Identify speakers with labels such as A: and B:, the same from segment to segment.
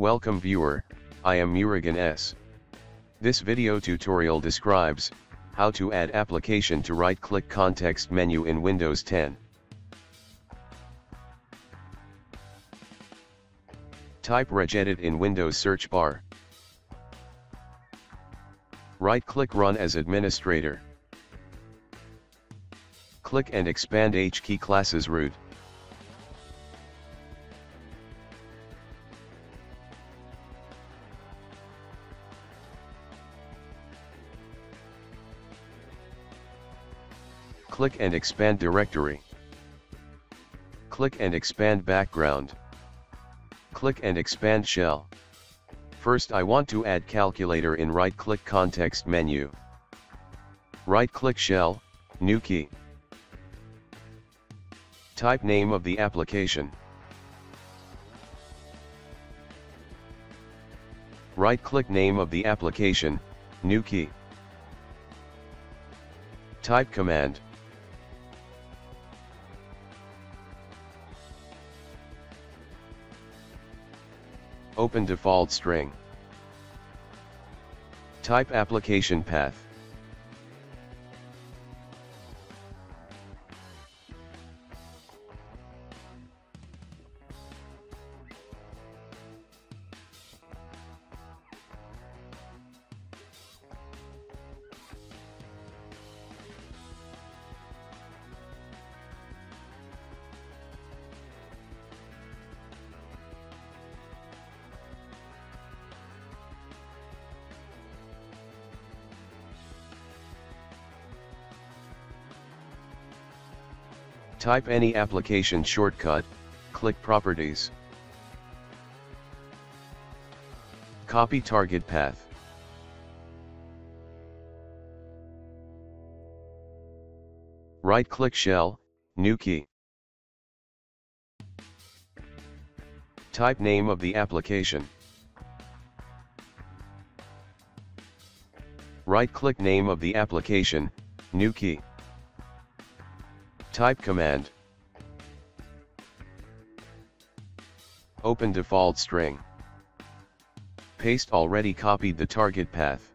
A: Welcome viewer, I am Murugan S. This video tutorial describes how to add application to right-click context menu in Windows 10. Type regedit in Windows search bar. Right-click Run as administrator. Click and expand HKey classes root. Click and expand directory. Click and expand background. Click and expand shell. First I want to add calculator in right-click context menu. Right-click shell, new key. Type name of the application. Right-click name of the application, new key. Type command. Open default string. Type application path. Type any application shortcut, click Properties. Copy target path. Right-click shell, new key. Type name of the application. Right-click name of the application, new key. Type command. Open default string. Paste already copied the target path.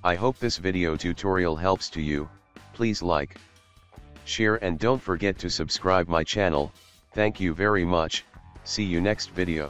A: I hope this video tutorial helps to you. Please like, share and don't forget to subscribe my channel. Thank you very much. See you next video.